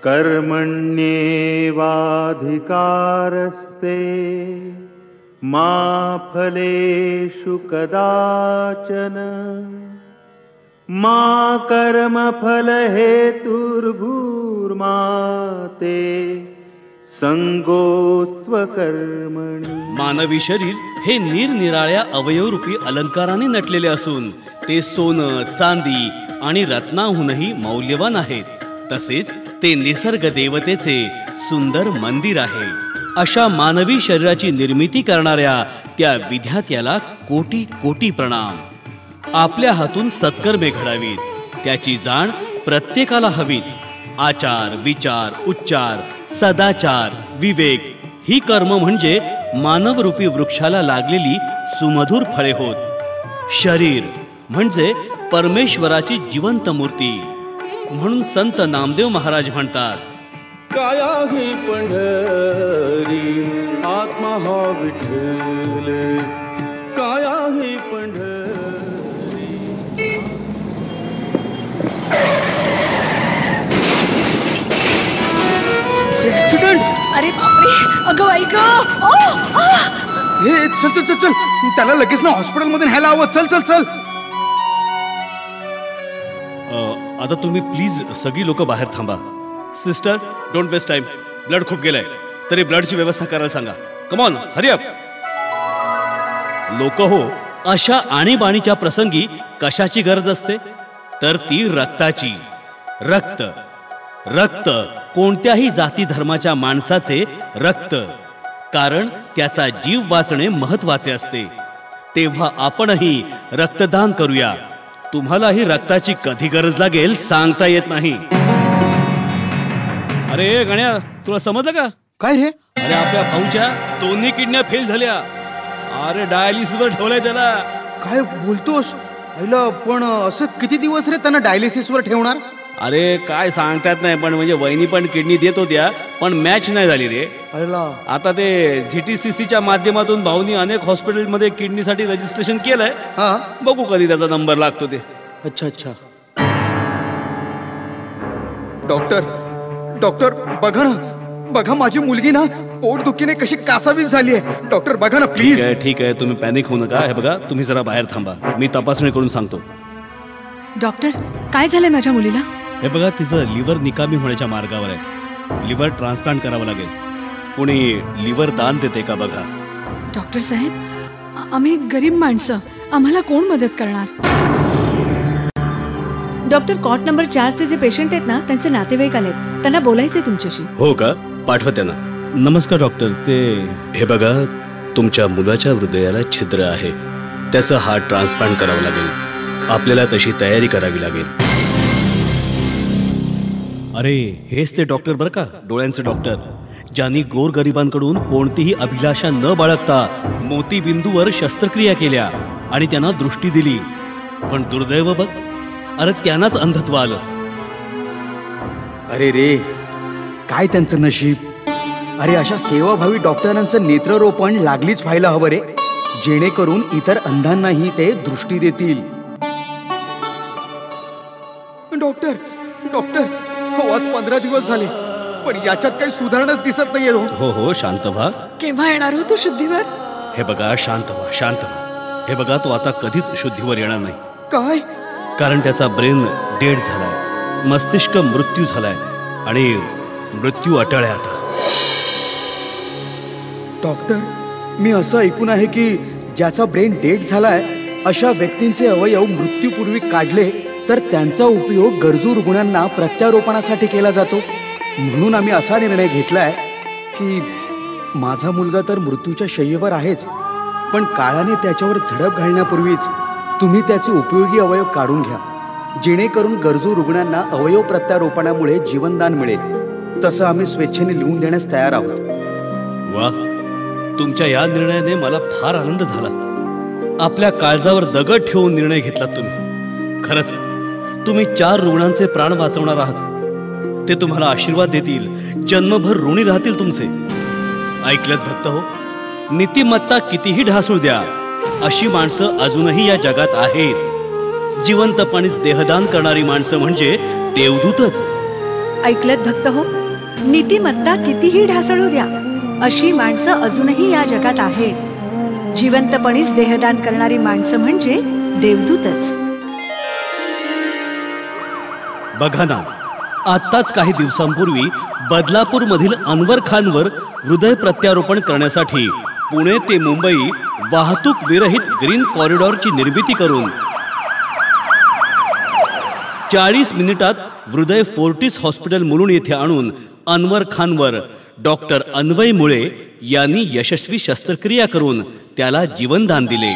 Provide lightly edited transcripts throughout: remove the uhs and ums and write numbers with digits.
कर्मण्येवाधिकारस्ते मा फलेषु कदाचन मा कर्मफलहेतुर्भूर्मा ते संगोस्त्वकर्मणि. मानवी शरीर हे निरनिराळ्या अवयवरूपी अलंकाराने नटलेले असून ते सोनं, चांदी आणि रत्नाहूनही मौल्यवान आहेत. तसेच ते निसर्ग देवतेचे सुंदर मंदिर आहे. अशा मानवी शरीराची निर्मिती करणाऱ्या त्या विधात्याला कोटी कोटी प्रणाम. आपल्या हातून सत्कर्मे घडावीत त्याची जाण प्रत्येकाला हवीच. आचार, विचार, उच्चार, सदाचार, विवेक ही कर्म म्हणजे मानवरूपी वृक्षाला लागलेली सुमधुर फळे होत. शरीर म्हणजे परमेश्वराची जिवंत मूर्ती. म्हणून संत नामदेव महाराज म्हणतात, काया ही पंढरी आत्मा हा विठ्ठल, काया ही पंढरी. ऍक्सिडेंट! अरे बापरे! अगं बाई गं! हे चल चल चल चल, त्याला लगेच ना हॉस्पिटलमध्ये न्यायला हवं. चल चल चल. आता तुम्ही प्लीज सगळी लोक बाहेर थांबा. Sister, don't waste time. Blood खूप गेलंय, तरी ब्लडची व्यवस्था करायला सांगा. Come on, hurry up. लोक हो, अशा आणीबाणीच्या प्रसंगी कशाची गरज असते तर ती रक्ताची. रक्त, रक्त कोणत्याही जाती धर्माच्या माणसाचे रक्त, कारण त्याचा जीव वाचणे महत्वाचे असते. तेव्हा आपणही रक्तदान करूया. तुम्हालाही रक्ताची कधी गरज लागेल सांगता येत नाही. अरे गण्या, तुला समजलं का? काय रे? अरे आपल्या भाऊच्या दोन्ही किडन्या फेल झाल्या. अरे डायलिसिसवर ठेवलाय त्याला. काय बोलतोस? पण असं किती दिवस रे त्यांना डायलिसिसवर ठेवणार? अरे काय सांगतात नाही, पण म्हणजे वहिनी पण किडनी देत होत्या, पण मॅच नाही झाली रे. आता ते ZTCCच्या माध्यमातून भाऊनी अनेक हॉस्पिटलमध्ये किडनीसाठी रजिस्ट्रेशन केलंय. बघू कधी त्याचा नंबर लागतो ते. अच्छा अच्छा. डॉक्टर डॉक्टर बघा ना, बघा माझी मुलगी ना पोटदुखीने कशी कासावीस झाली आहे. डॉक्टर बघा ना प्लीज. ठीक आहे, तुम्ही पॅनिक होऊ नका. हे बघा, तुम्ही जरा बाहेर थांबा, मी तपासणी करून सांगतो. डॉक्टर, काय झालंय माझ्या मुलीला? हे बघा, तिचं लिव्हर निकामी होण्याच्या मार्गावर आहे. लिव्हर ट्रान्सप्लांट करावं लागेल. कोणी लिव्हर दान देते का बघा. डॉक्टर साहेब, आम्ही गरीब माणसं, आम्हाला कोण मदत करणार? डॉक्टर, कॉट नंबर 4चे जे पेशंट आहेत ना, त्यांचे नातेवाईक आलेत, त्यांना बोलायचंय तुमच्याशी. हो का? पाठवा त्यांना. नमस्कार डॉक्टर. ते हे बघा, तुमच्या मुलाच्या हृदयाला छिद्र आहे, त्याचं हार्ट ट्रान्सप्लांट करावं लागेल. आपल्याला तशी तयारी करावी लागेल. अरे हेच ते डॉक्टर बरं का, डोळ्यांचे डॉक्टर, ज्यांनी गोरगरिबांकडून कोणतीही अभिलाषा न बाळगता मोतीबिंदूवर शस्त्रक्रिया केल्या आणि त्यांना दृष्टी दिली. पण दुर्दैव बघ, अरे त्यांनाच अंधत्व आलं. अरे रे, काय त्यांचं नशीब. अरे अशा सेवाभावी डॉक्टरांचं नेत्ररोपण लागलीच व्हायला हवं रे, जेणेकरून इतर अंधांनाही ते दृष्टी देतील. डॉक्टर डॉक्टर, हो आज 15 दिवस झाले, पण याच्यात काही सुधारणाच दिसत नाहीये. हो हो, शांत व्हा. केव्हा येणार हो तू शुद्धीवर? हे बघा, शांत व्हा, शांत व्हा. हे बघा, तो आता कधीच शुद्धीवर येणार नाही. काय? कारण त्याचा ब्रेन डेड झालाय, मस्तिष्क मृत्यू झालाय आणि मृत्यू अटळ आहे आता. डॉक्टर, मी असं ऐकून आहे की ज्याचा ब्रेन डेड झालाय अशा व्यक्तींचे अवयव मृत्यूपूर्वी काढले तर त्यांचा उपयोग गरजू रुग्णांना प्रत्यारोपणासाठी केला जातो. म्हणून आम्ही असा निर्णय घेतलाय की माझा मुलगा तर मृत्यूच्या शय्येवर आहेच, पण काळाने त्याच्यावर झडप घालण्यापूर्वीच तुम्ही त्याचे उपयोगी अवयव काढून घ्या, जेणेकरून गरजू रुग्णांना अवयव प्रत्यारोपणामुळे जीवनदान मिळेल. तसं आम्ही स्वेच्छेने लिहून देण्यास तयार आहोत. वा, तुमच्या या निर्णयाने मला फार आनंद झाला. आपल्या काळजावर दगड ठेवून निर्णय घेतलात तुम्ही. खरंच तुम्ही 4 रुग्णांचे प्राण वाचवणार आहात. ते तुम्हाला आशीर्वाद देतील, जन्मभर ऋणी राहतील तुमचे. ऐकलत भक्त हो, नीतिमत्ता कितीही ढासळू द्या, अशी माणसं अजूनही या जगात आहेत. जिवंतपणीच देहदान करणारी माणसं म्हणजे देवदूतच. ऐकलत भक्त हो, नीतिमत्ता कितीही ढासळू द्या, अशी माणसं अजूनही या जगात आहेत. जिवंतपणीच देहदान करणारी माणसं म्हणजे देवदूतच. बघा ना, आत्ताच काही दिवसांपूर्वी बदलापूरमधील अनवर खानवर हृदय प्रत्यारोपण करण्यासाठी पुणे ते मुंबई वाहतूक विरहित ग्रीन कॉरिडॉरची निर्मिती करून 40 मिनिटात हृदय फोर्टिस हॉस्पिटल मुलुंड येथे आणून अनवर खानवर डॉक्टर अन्वय मुळे यांनी यशस्वी शस्त्रक्रिया करून त्याला जीवनदान दिले.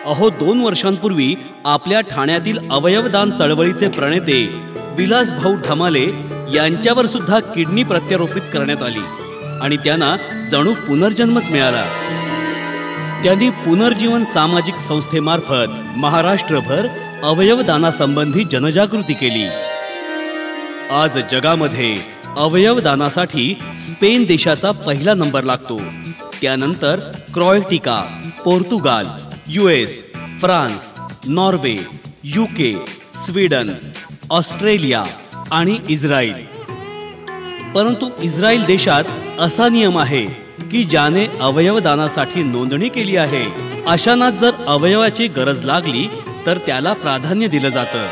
अहो, 2 वर्षांपूर्वी आपल्या ठाण्यातील अवयवदान चळवळीचे प्रणेते विलास भाऊ ढमाले यांच्यावर सुद्धा किडनी प्रत्यारोपित करण्यात आली आणि त्यांना जणू पुनर्जन्मच मिळाला. त्यांनी पुनर्जीवन सामाजिक संस्थेमार्फत महाराष्ट्रभर अवयवदानासंबंधी जनजागृती केली. आज जगामध्ये अवयवदानासाठी स्पेन देशाचा पहिला नंबर लागतो. त्यानंतर क्रोएटिका, Portugal, US, France, Norway, UK, Sweden, Australia आणि इस्रायल. परंतु इस्रायल देशात असा नियम आहे की ज्याने अवयवदानासाठी नोंदणी केली आहे अशांना जर अवयवाची गरज लागली तर त्याला प्राधान्य दिलं जातं.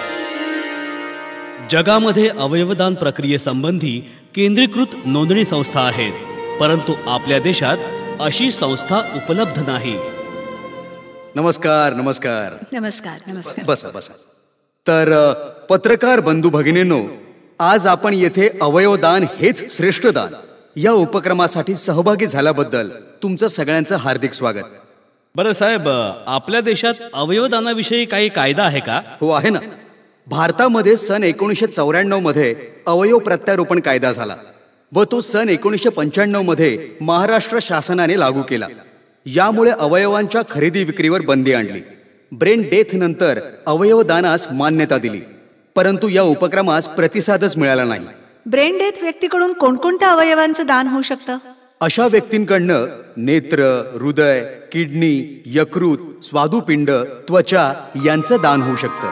जगामध्ये अवयवदान प्रक्रियेसंबंधी केंद्रीकृत नोंदणी संस्था आहेत, परंतु आपल्या देशात अशी संस्था उपलब्ध नाही. नमस्कार नमस्कार नमस्कार. नमस्कार. बसा बसा. तर पत्रकार बंधू भगिनींनो, आज आपण येथे अवयवदान हेच श्रेष्ठ दान या उपक्रमासाठी सहभागी झाल्याबद्दल तुमचं सगळ्यांचं हार्दिक स्वागत. बरं साहेब, आपल्या देशात अवयवदानाविषयी काही कायदा आहे का? हो, आहे ना. भारतामध्ये सन 1994 मध्ये अवयव प्रत्यारोपण कायदा झाला व तो सन 1995 मध्ये महाराष्ट्र शासनाने लागू केला. यामुळे अवयवांच्या खरेदी विक्रीवर बंदी आणली. ब्रेन डेथ नंतर अवयवदानास मान्यता दिली, परंतु या उपक्रमास प्रतिसादच मिळाला नाही. ब्रेन डेथ व्यक्तीकडून कोणकोणत्या अवयवांचं दान होऊ शकतं? अशा व्यक्तींकडनं नेत्र, हृदय, किडनी, यकृत, स्वादुपिंड, त्वचा यांचं दान होऊ शकतं.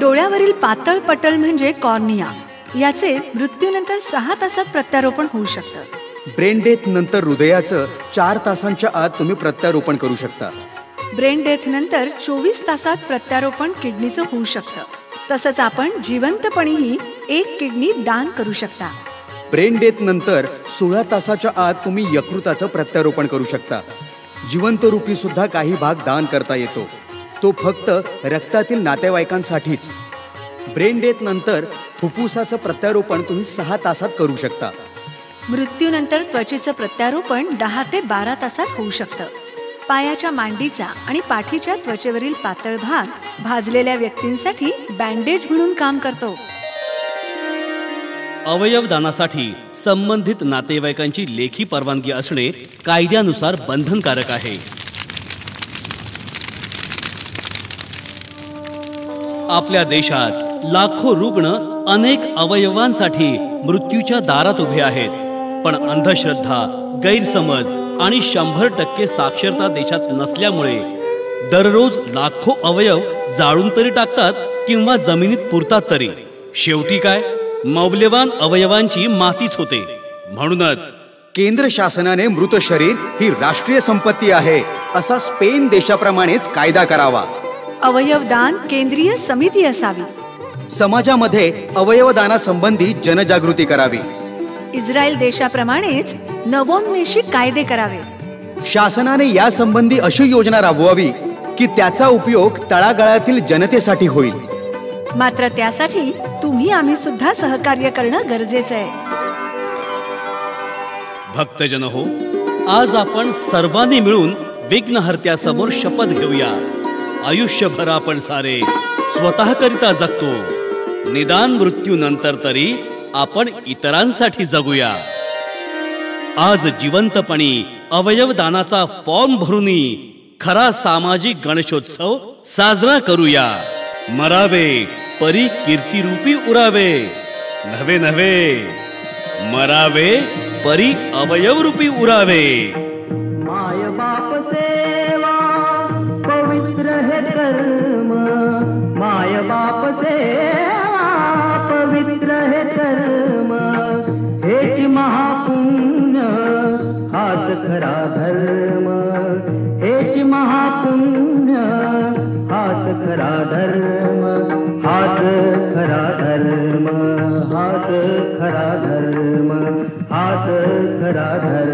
डोळ्यावरील पातळ पटल म्हणजे कॉर्निया, याचे मृत्यूनंतर 6 तासात प्रत्यारोपण होऊ शकतं. ब्रेन डेथ नंतर हृदयाचं 4 तासांच्या आत तुम्ही प्रत्यारोपण करू शकता. ब्रेन डेथ नंतर 24 तासात प्रत्यारोपण किडनीचं होऊ शकतं. तसंच आपण जिवंतपणीही 1 किडनी दान करू शकता. ब्रेन डेथ नंतर 16 तासाच्या आत तुम्ही यकृताचं प्रत्यारोपण करू शकता. जिवंत रूपी सुद्धा काही भाग दान करता येतो, तो फक्त रक्तातील नातेवाईकांसाठीच. ब्रेन डेथ नंतर फुफ्फुसाचं प्रत्यारोपण तुम्ही 6 तासात करू शकता. मृत्यूनंतर त्वचेचं प्रत्यारोपण 10 ते 12 तासात होऊ शकतं. पायाच्या मांडीचा आणि पाठीच्या त्वचेवरील पातळ भाग भाजलेल्या व्यक्तींसाठी बँडेज म्हणून काम करतो. अवयवदानासाठी संबंधित नातेवाईकांची लेखी परवानगी असणे कायद्यानुसार बंधनकारक आहे. आपल्या देशात लाखो रुग्ण अनेक अवयवांसाठी मृत्यूच्या दारात उभे आहेत, पण अंधश्रद्धा, गैरसमज आणि 100% साक्षरता देशात नसल्यामुळे दररोज लाखो अवयव जाळून तरी टाकतात किंवा जमिनीत पुरतात तरी. शेवटी काय, मौल्यवान अवयवांची मातीच होते. म्हणूनच केंद्र शासनाने मृत शरीर ही राष्ट्रीय संपत्ती आहे असा स्पेन देशाप्रमाणेच कायदा करावा. अवयवदान केंद्रीय समिती असावी. समाजामध्ये अवयवदानासंबंधी जनजागृती करावी. इस्रायल देशाप्रमाणेच नवोन्मेषी कायदे करावे. शासनाने यासंबंधी अशी योजना राबवावी की त्याचा उपयोग तळागाळातील जनतेसाठी होईल. मात्र त्यासाठी तुम्ही आम्ही सुद्धा सहकार्य करणं गरजेचं आहे. भक्तजन हो, आज आपण सर्वांनी मिळून विघ्नहर्त्यासमोर शपथ घेऊया. आयुष्यभर आपण सारे स्वतःकरिता जगतो, निदान मृत्यूनंतर तरी आपण इतरांसाठी जगूया. आज जिवंतपणी अवयवदानाचा फॉर्म भरूनी खरा सामाजिक गणेशोत्सव साजरा करूया. मरावे परी कीर्तिरूपी उरावे, नव्हे नव्हे मरावे परी अवयवरूपी उरावे. माय बाप सेवा पवित्र हे कर्म, माय धर्म, हाच खरा धर्म, हाच खरा धर्म, हाच खरा धर्म.